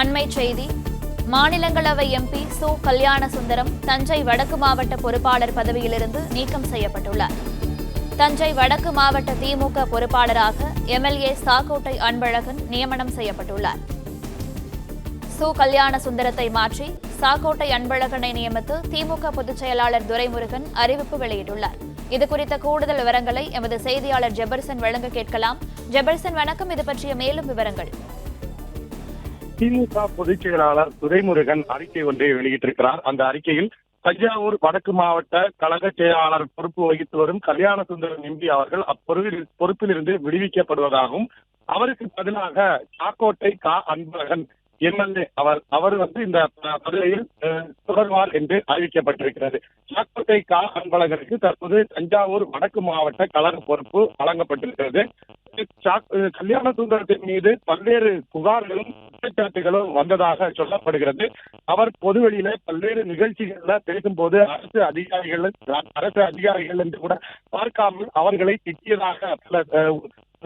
அண்மைச் செய்தி. மாநிலங்களவை எம்பி சு. கல்யாணசுந்தரம் தஞ்சை வடக்கு மாவட்ட பொறுப்பாளர் பதவியிலிருந்து நீக்கம் செய்யப்பட்டுள்ளார். தஞ்சை வடக்கு மாவட்ட திமுக பொறுப்பாளராக எம்எல்ஏ சாக்கோட்டை அன்பழகன் நியமனம் செய்யப்பட்டுள்ளார். சு. கல்யாணசுந்தரத்தை மாற்றி சாக்கோட்டை அன்பழகனை நியமித்து திமுக பொதுச் செயலாளர் துரைமுருகன் அறிவிப்பு வெளியிட்டுள்ளார். இதுகுறித்த கூடுதல் விவரங்களை எமது செய்தியாளர் ஜெபர்சன் வழங்க கேட்கலாம். ஜெபர்சன், வணக்கம். இது பற்றிய மேலும் விவரங்கள். திமுக பொதுச் செயலாளர் துரைமுருகன் அறிக்கை ஒன்றை வெளியிட்டிருக்கிறார். அந்த அறிக்கையில் தஞ்சாவூர் வடக்கு மாவட்ட கழக செயலாளர் பொறுப்பு வகித்து வரும் கல்யாணசுந்தரம் எம்பி அவர்கள் பொறுப்பிலிருந்து விடுவிக்கப்படுவதாகவும், அவருக்கு பதிலாக சாக்கோட்டை அன்பழகன் எம்எல்ஏ அவர் இந்த பதவியில் தொடர்வார் என்று அறிவிக்கப்பட்டிருக்கிறது. சாக்கோட்டை அன்பழகனுக்கு தற்போது தஞ்சாவூர் வடக்கு மாவட்ட கழக பொறுப்பு வழங்கப்பட்டிருக்கிறது. கல்யாணசுந்தரத்தின் மீது பல்வேறு புகார்களும் குற்றச்சாட்டுகளும் வந்ததாக சொல்லப்படுகிறது. அவர் பொதுவெளியில பல்வேறு நிகழ்ச்சிகள்ல பேசும்போது அரசு அதிகாரிகள் என்று கூட பார்க்காமல் அவர்களை திட்டியதாக பல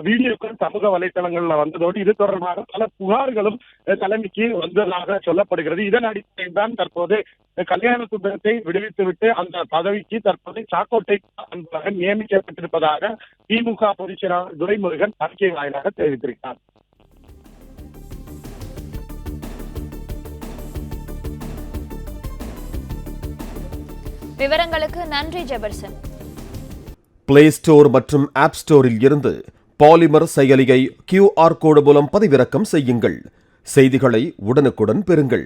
வீடியோக்கள் சமூக வலைதளங்கள்ல வந்ததோடு இது தொடர்பாக பல புகார்களும் தலைமைக்கு வந்ததாக சொல்லப்படுகிறது. இதன் அடிப்படையில் தான் தற்போது கல்யாணசுந்தரத்தை விடுவித்துவிட்டு அந்த பதவிக்கு தற்போது சாக்கோட்டை அன்பழகன் நியமிக்கப்பட்டிருப்பதாக திமுக பொதுச் செயலாளர் துரைமுருகன் அறிக்கை வாயிலாக தெரிவித்திருக்கிறார். விவரங்களுக்கு நன்றி ஜெபர்சன். பிளே ஸ்டோர் மற்றும் ஆப் ஸ்டோரில் இருந்து பாலிமர் செயலியை QR கோடு மூலம் பதிவிறக்கம் செய்யுங்கள். செய்திகளை உடனுக்குடன் பெறுங்கள்.